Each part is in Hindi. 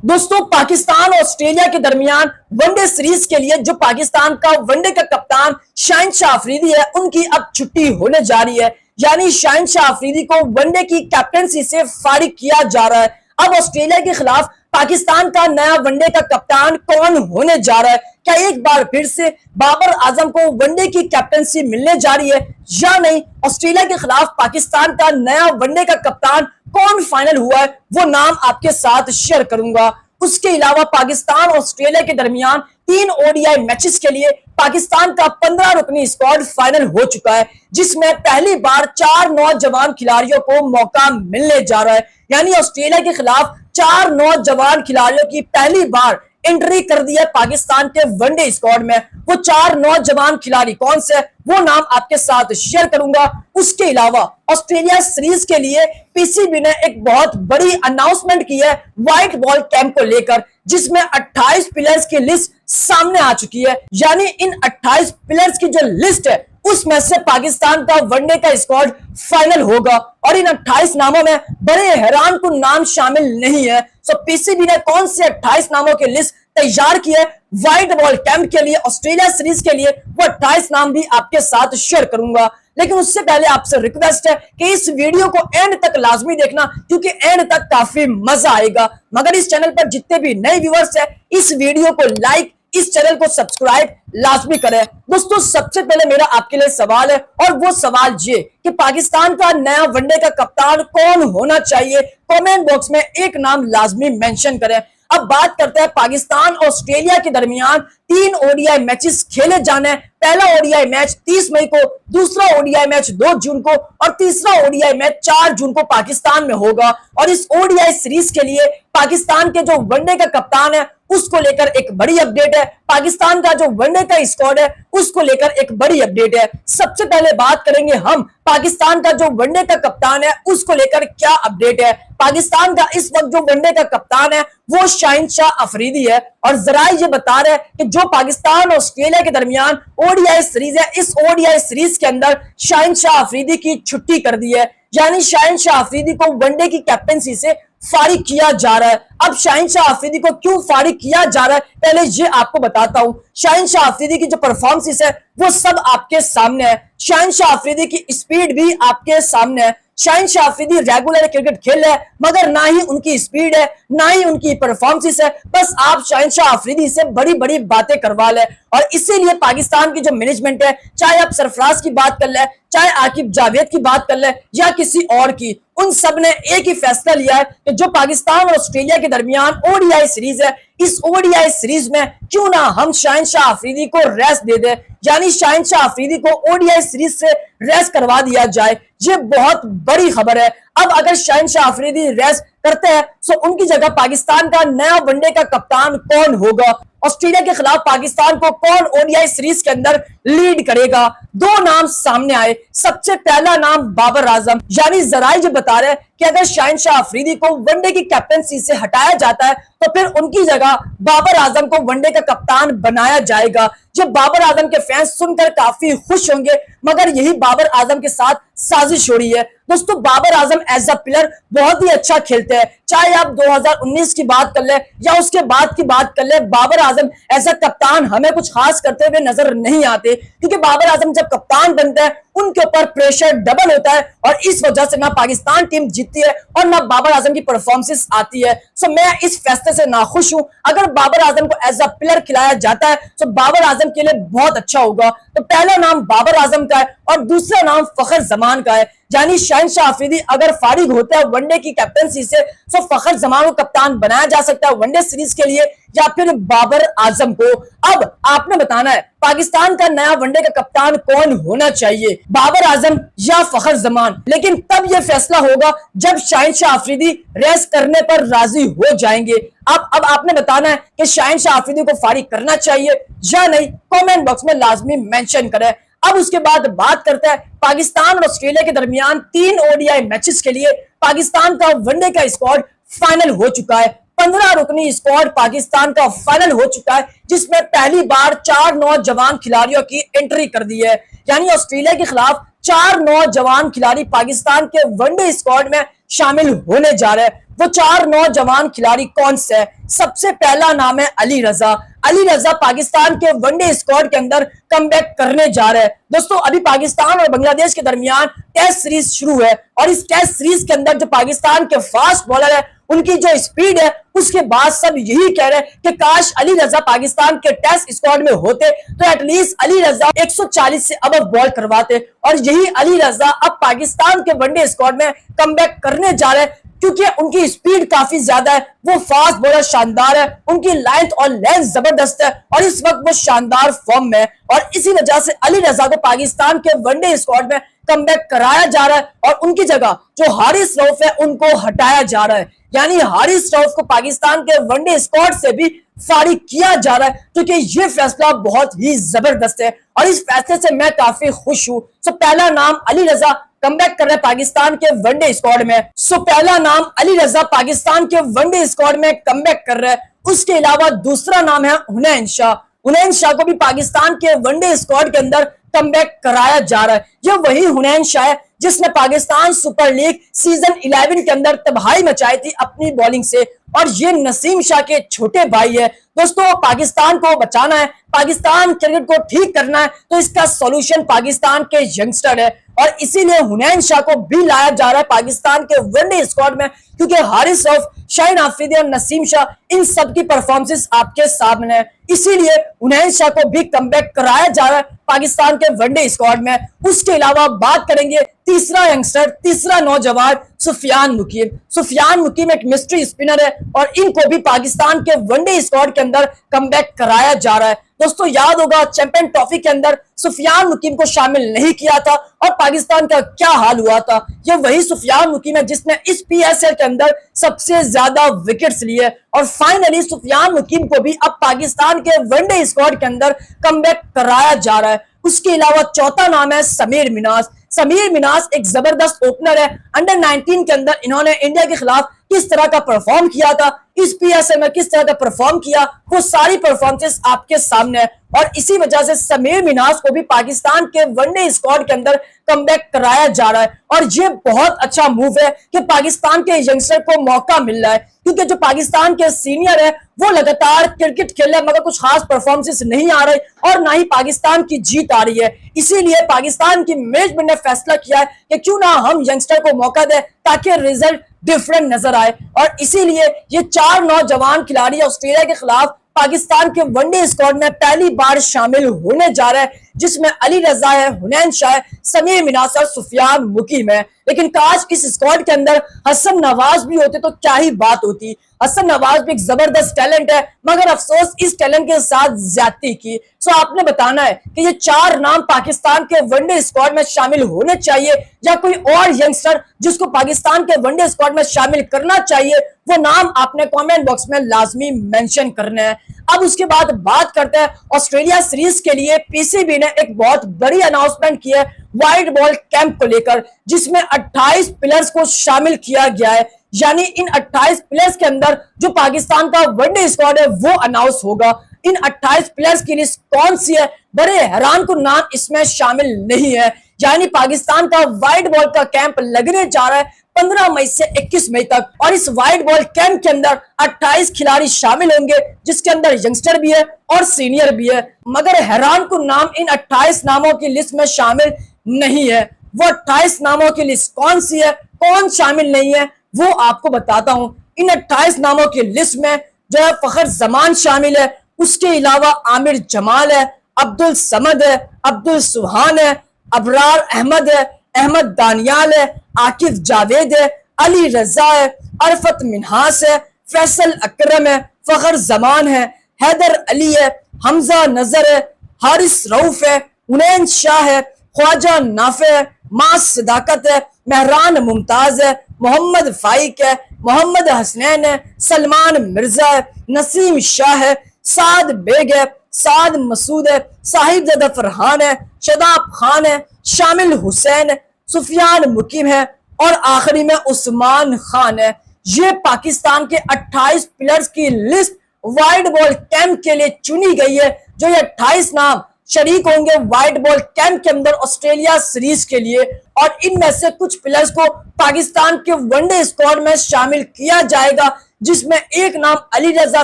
दोस्तों, पाकिस्तान और ऑस्ट्रेलिया के दरमियान वनडे सीरीज के लिए जो पाकिस्तान का वनडे का कप्तान शाहिन शाह अफरीदी है, उनकी अब छुट्टी होने जा रही है। यानी शाहिन शाह अफरीदी को वनडे की कैप्टनसी से फारिग किया जा रहा है। अब ऑस्ट्रेलिया के खिलाफ पाकिस्तान का नया वनडे का कप्तान कौन होने जा रहा है? क्या एक बार फिर से बाबर आजम को वनडे की कैप्टनसी मिलने जा रही है या नहीं? ऑस्ट्रेलिया के खिलाफ पाकिस्तान का नया वनडे का कप्तान कौन फाइनल हुआ है, वो नाम आपके साथ शेयर करूंगा। उसके अलावा पाकिस्तान और ऑस्ट्रेलिया के दरमियान 3 ओडीआई मैचेस के लिए पाकिस्तान का 15 रुकनी स्क्वाड फाइनल हो चुका है, जिसमें पहली बार 4 नौजवान खिलाड़ियों को मौका मिलने जा रहा है। यानी ऑस्ट्रेलिया के खिलाफ 4 नौजवान खिलाड़ियों की पहली बार एंट्री कर दी है पाकिस्तान के वनडे स्क्वाड में। वो 4 नौजवान खिलाड़ी कौन से, वो नाम आपके साथ शेयर करूंगा। उसके अलावा ऑस्ट्रेलिया सीरीज के लिए पीसीबी ने एक बहुत बड़ी अनाउंसमेंट की है व्हाइट बॉल कैंप को लेकर, जिसमें 28 प्लेयर्स की लिस्ट सामने आ चुकी है। यानी इन 28 प्लेयर्स की जो लिस्ट है, उसमें से पाकिस्तान का वनडे का स्क्वाड फाइनल होगा और इन 28 नामों में बड़े हैरान कुन नाम शामिल नहीं है। सो पीसीबी ने कौन से 28 नामों की लिस्ट तैयार की है व्हाइट बॉल कैंप के लिए, ऑस्ट्रेलिया सीरीज के लिए, वो 28 नाम भी आपके साथ शेयर करूंगा। लेकिन उससे पहले आपसे रिक्वेस्ट है कि इस वीडियो को एंड तक लाजमी देखना, क्योंकि एंड तक काफी मजा आएगा। मगर इस चैनल पर जितने भी नए व्यूअर्स हैं, इस वीडियो को लाइक, इस चैनल को सब्सक्राइब लाजमी करें। दोस्तों, सबसे पहले मेरा आपके लिए सवाल है, और वो सवाल ये कि पाकिस्तान का नया वनडे का कप्तान कौन होना चाहिए? कमेंट बॉक्स में एक नाम लाजमी मेंशन करें। अब बात करते हैं पाकिस्तान और ऑस्ट्रेलिया के दरमियान 3 ओडीआई मैचेस खेले जाने हैं। पहला ओडीआई मैच 30 मई को, दूसरा ओडीआई मैच 2 जून को और तीसरा ओडीआई मैच 4 जून को पाकिस्तान में होगा। और इस ओडीआई सीरीज के लिए पाकिस्तान के जो वनडे का कप्तान है, उसको लेकर एक बड़ी अपडेट है। पाकिस्तान का जो वनडे का स्क्वाड है, उसको लेकर एक बड़ी अपडेट है। सबसे पहले बात करेंगे हम पाकिस्तान का जो वनडे का कप्तान है, उसको लेकर क्या अपडेट है। पाकिस्तान का इस वक्त जो वनडे का कप्तान है, वो शाहिन शाह अफरीदी है। और जरा ये बता रहे हैं कि जो पाकिस्तान और ऑस्ट्रेलिया के दरमियान ओडीआई सीरीज है, इस ओडीआई सीरीज के अंदर शाहिन शाह अफरीदी की छुट्टी कर दी है। यानी शाहिन शाह अफरीदी को वनडे की कैप्टनसी से फारिग किया जा रहा है। अब शाहिन शाह अफरीदी को क्यों फारिग किया जा रहा है, पहले ये आपको बताता हूं। शाहिन शाह अफरीदी की जो परफॉर्मेंस है, वो सब आपके सामने है। शाहिन शाह अफरीदी की स्पीड भी आपके सामने है। शाहिन शाह अफरीदी रेगुलर क्रिकेट खेल रहे हैं, मगर ना ही उनकी स्पीड है, ना ही उनकी परफॉर्मेंस है। बस आप शाहिन शाह अफरीदी से बड़ी बड़ी बातें करवा ले। और इसीलिए पाकिस्तान की जो मैनेजमेंट है, चाहे आप सरफराज की बात कर ले, चाहे आकिब जावेद की बात कर ले, या किसी और की, उन सब ने एक ही फैसला लिया है कि जो पाकिस्तान और ऑस्ट्रेलिया के दरमियान ओडीआई सीरीज है, इस ओडीआई सीरीज में क्यों ना हम शाहिन शाह अफरीदी को रेस्ट दे दे। यानी शाहिन शाह अफरीदी को ओडीआई सीरीज से रेस्ट करवा दिया जाए। ये बहुत बड़ी खबर है। अब अगर शाहिन शाह अफरीदी रेस्ट करते हैं, तो उनकी जगह पाकिस्तान का नया वनडे का कप्तान कौन होगा? ऑस्ट्रेलिया के खिलाफ पाकिस्तान को कौन ओडीआई सीरीज के अंदर लीड करेगा? 2 नाम सामने आए। सबसे पहला नाम बाबर आजम। यानी जराए जो बता रहे हैं कि अगर शाहिन शाह अफरीदी को वनडे की कैप्टनसी से हटाया जाता है, तो फिर उनकी जगह बाबर आजम को वनडे का कप्तान बनाया जाएगा। जब बाबर आजम के फैंस सुनकर काफी खुश होंगे, मगर यही बाबर आजम के साथ साजिश हो रही है। दोस्तों, Babar Azam as a player बहुत ही अच्छा खेलते हैं। चाहे आप 2019 की बात कर ले या उसके बाद की बात कर ले, बाबर आजम एज अ कप्तान हमें कुछ खास करते हुए नजर नहीं आते, क्योंकि बाबर आजम जब कप्तान बनते हैं, उनके ऊपर प्रेशर डबल होता है और इस वजह से ना पाकिस्तान टीम जीतती है और ना बाबर आजम की परफॉर्मेंस आती है। सो मैं इस फैसले से नाखुश हूं। अगर बाबर आजम को एज अ प्लेयर खिलाया जाता है, तो बाबर आजम के लिए बहुत अच्छा होगा। तो पहला नाम बाबर आजम का है और दूसरा नाम फखर जमान का है। यानी शाहिन शाह अफरीदी अगर फारिग होता है वनडे की कैप्टनसी से, तो फखर जमान को कप्तान बनाया जा सकता है वनडे सीरीज के लिए, या फिर बाबर आजम को। अब आपने बताना है पाकिस्तान का नया वनडे का कप्तान कौन होना चाहिए, बाबर आजम या फखर जमान। लेकिन तब यह फैसला होगा जब शाहिन शाह अफरीदी रेस्ट करने पर राजी हो जाएंगे। अब आपने बताना है कि शाहिन शाह अफरीदी को फारिग करना चाहिए या नहीं, कमेंट बॉक्स में लाजमी मेंशन करें। अब उसके बाद बात करते हैं पाकिस्तान और ऑस्ट्रेलिया के दरमियान 3 ओडीआई मैचेस के लिए पाकिस्तान का वनडे का स्क्वाड फाइनल हो चुका है। 15 रुकनी स्क्वाड पाकिस्तान का फाइनल हो चुका है, जिसमें पहली बार 4 नौजवान खिलाड़ियों की एंट्री कर दी है। यानी ऑस्ट्रेलिया के खिलाफ 4 नौजवान खिलाड़ी पाकिस्तान के वनडे स्क्वाड में शामिल होने जा रहे हैं। वो 4 नौजवान खिलाड़ी कौन से हैं? सबसे पहला नाम है अली रजा। अली रजा पाकिस्तान के वनडे स्क्वाड के अंदर कमबैक करने जा रहे हैं। दोस्तों अभी पाकिस्तान और बांग्लादेश के दरमियान टेस्ट सीरीज शुरू है और इस टेस्ट सीरीज के अंदर जो पाकिस्तान के फास्ट बॉलर है उनकी जो स्पीड है उसके बाद सब यही कह रहे हैं कि काश अली रजा पाकिस्तान के टेस्ट स्क्वाड में होते तो एटलीस्ट अली रजा 140 से अब बॉल करवाते। और यही अली रजा अब पाकिस्तान के वनडे स्क्वाड में कमबैक करने जा रहे हैं क्योंकि उनकी स्पीड काफी ज्यादा है, वो फास्ट बॉलर शानदार है, उनकी लेंथ और लेंथ जबरदस्त है और इस वक्त वो शानदार फॉर्म में है और इसी वजह से अली रजा को पाकिस्तान के वनडे स्क्वाड में कमबैक कराया जा रहा है और उनकी जगह जो हारिस रऊफ है उनको हटाया जा रहा है। यानी हारिस रऊफ को पाकिस्तान के वनडे स्क्वाड से भी फारिग किया जा रहा है क्योंकि ये फैसला बहुत ही जबरदस्त है और इस फैसले से मैं काफी खुश हूं। तो पहला नाम अली रजा कमबैक कर रहे हैं पाकिस्तान के वनडे स्क्वाड में। पहला नाम अली रजा पाकिस्तान के वनडे स्क्वाड में कमबैक कर रहे हैं। उसके अलावा दूसरा नाम है हुनैन शाह। हुनैन शाह को भी पाकिस्तान के वनडे स्क्वाड के अंदर कमबैक कराया जा रहा है। यह वही हुनैन शाह है जिसने पाकिस्तान सुपर लीग सीजन 11 के अंदर तबाही मचाई थी अपनी बॉलिंग से और ये नसीम शाह के छोटे भाई है। दोस्तों पाकिस्तान को बचाना है, पाकिस्तान क्रिकेट को ठीक करना है तो इसका सॉल्यूशन पाकिस्तान के यंगस्टर है और इसीलिए हुनैन शाह को भी लाया जा रहा है पाकिस्तान के वनडे स्क्वाड में क्योंकि हारिस रऊफ, शाहीन आफरीदी और नसीम शाह इन सब की परफॉर्मेंस आपके सामने है। इसीलिए हुनैन शाह को भी कमबैक कराया जा रहा है पाकिस्तान के वनडे स्क्वाड में। उसके अलावा बात करेंगे तीसरा यंगस्टर, तीसरा नौजवान सुफियान मुकीम। सुफियान मुकीम एक मिस्ट्री स्पिनर है और इनको भी पाकिस्तान के वनडे स्क्वाड के अंदर कमबैक कराया जा रहा है। दोस्तों याद होगा चैंपियन ट्रॉफी के अंदर सुफियान मुकीम को शामिल नहीं किया था और पाकिस्तान का क्या हाल हुआ था। यह वही सुफियान मुकीम है जिसने इस पीएसएल के अंदर सबसे ज्यादा विकेट्स लिए और फाइनली सुफियान मुकीम को भी अब पाकिस्तान के वनडे स्क्वाड के अंदर कमबैक कराया जा रहा है। उसके अलावा चौथा नाम है समीर मिनास। समीर मिनास एक जबरदस्त ओपनर है। अंडर 19 के अंदर इन्होंने इंडिया के खिलाफ किस तरह का परफॉर्म किया था, इस पीएसएल में किस तरह का परफॉर्म किया, वो सारी परफॉर्मेंसेस आपके सामने है और इसी वजह से समीर मिनास को भी पाकिस्तान के वनडे स्क्वाड के अंदर कमबैक कराया जा रहा है और ये बहुत अच्छा मूव है कि पाकिस्तान के यंगस्टर को मौका मिल रहा है क्योंकि जो पाकिस्तान के सीनियर है वो लगातार क्रिकेट खेल रहे हैं मगर कुछ खास परफॉर्मेंसेस नहीं आ रहे और ना ही पाकिस्तान की जीत आ रही है। इसीलिए पाकिस्तान की मैनेजमेंट ने फैसला किया है कि क्यों ना हम यंगस्टर को मौका दें ताकि रिजल्ट डिफरेंट नजर आए और इसीलिए ये 4 नौजवान खिलाड़ी ऑस्ट्रेलिया के खिलाफ पाकिस्तान के वनडे स्क्वाड में पहली बार शामिल होने जा रहा है जिसमें अली रजा है, हुनैन शाह है, समीर मिनास और सुफियान मुकीम है। लेकिन काश इस स्क्वाड के अंदर हसन नवाज भी होते तो क्या ही बात होती। हसन नवाज भी एक जबरदस्त टैलेंट है मगर अफसोस इस टैलेंट के साथ ज्यादती की। सो आपने बताना है कि ये 4 नाम पाकिस्तान के वनडे स्क्वाड में शामिल होने चाहिए या कोई और यंगस्टर जिसको पाकिस्तान के वनडे स्क्वाड में शामिल करना चाहिए वो नाम आपने कमेंट बॉक्स में लाजमी मेंशन करना है। अब उसके बाद बात करते हैं ऑस्ट्रेलिया सीरीज के लिए पीसीबी ने एक बहुत बड़ी अनाउंसमेंट की है वाइट बॉल कैंप को लेकर जिसमें 28 प्लेयर्स को शामिल किया गया है। यानी इन 28 प्लेयर्स के अंदर जो पाकिस्तान का वनडे स्क्वाड है वो अनाउंस होगा। इन 28 प्लेयर्स की लिस्ट कौन सी है? बड़े हैरान को नाम इसमें शामिल नहीं है। यानी पाकिस्तान का वाइट बॉल का कैंप लगने जा रहा है 15 मई से 21 मई तक और इस वाइट बॉल कैंप के अंदर 28 खिलाड़ी शामिल होंगे जिसके अंदर यंगस्टर भी है और सीनियर भी है। मगर हैरान को नाम इन 28 नामों की लिस्ट में शामिल नहीं है। वो 28 नामों की लिस्ट कौन सी है, कौन शामिल नहीं है वो आपको बताता हूं। इन 28 नामों की लिस्ट में जो है फखर जमान शामिल है, उसके अलावा आमिर जमाल है, अब्दुल समद है, अब्दुल सुहान है, अबरार अहमद है, अहमद दानियाल है, आकिफ जावेद है, अली रजा है, अरफत मिन्हास है, फैसल अकरम है, फखर जमान है, हैदर अली है, हमजा नजर है, हारिस रऊफ है, हुनैन शाह है, ख्वाजा नाफे है, मास सदाकत है, मेहरान मुमताज है, मोहम्मद फाइक है, मोहम्मद हसनैन है, सलमान मिर्जा है, नसीम शाह है, साद बेग है, साद मसूद है, साहिब ज़दा फरहान है, शदाब खान है, शामिल हुसैन है, सुफियान मुकीम है और आखिरी में उस्मान खान है। ये पाकिस्तान के 28 प्लेयर्स की लिस्ट वाइट बॉल कैंप के लिए चुनी गई है। जो ये 28 नाम शरीक होंगे वाइट बॉल कैंप के अंदर ऑस्ट्रेलिया सीरीज के लिए और इनमें से कुछ प्लेयर्स को पाकिस्तान के वनडे स्क्वाड में शामिल किया जाएगा, जिसमें एक नाम अली रजा,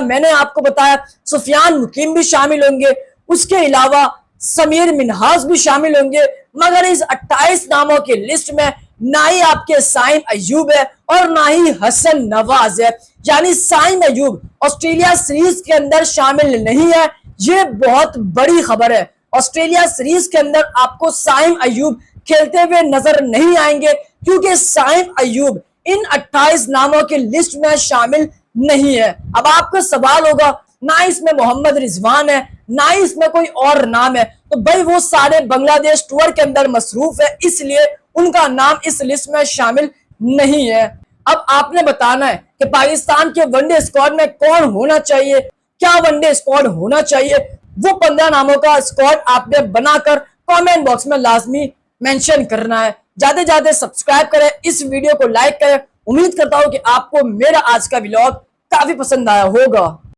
मैंने आपको बताया सुफियान मुकीम भी शामिल होंगे, उसके अलावा समीर मिन्हाज भी शामिल होंगे। मगर इस 28 नामों की लिस्ट में ना ही आपके साइम अयूब है और ना ही हसन नवाज है, यानी साइम अयूब ऑस्ट्रेलिया सीरीज के अंदर शामिल नहीं है। ये बहुत बड़ी खबर है। ऑस्ट्रेलिया सीरीज के अंदर आपको साइम अयूब खेलते हुए नजर नहीं आएंगे, क्योंकि साइम अयूब इन 28 नामों की लिस्ट में शामिल नहीं है। अब आपका सवाल होगा, ना इसमें मोहम्मद रिजवान है, ना इसमें कोई और नाम है, तो भाई वो सारे बांग्लादेश टूर के अंदर मसरूफ है, इसलिए उनका नाम इस लिस्ट में शामिल नहीं है। अब आपने बताना है कि पाकिस्तान के वनडे स्क्वाड में कौन होना चाहिए, क्या वनडे स्क्वाड होना चाहिए। वो 15 नामों का स्क्वाड आपने बनाकर कमेंट बॉक्स में लाजमी मेंशन करना है। जाते जाते सब्सक्राइब करें, इस वीडियो को लाइक करें। उम्मीद करता हूं कि आपको मेरा आज का व्लॉग काफी पसंद आया होगा।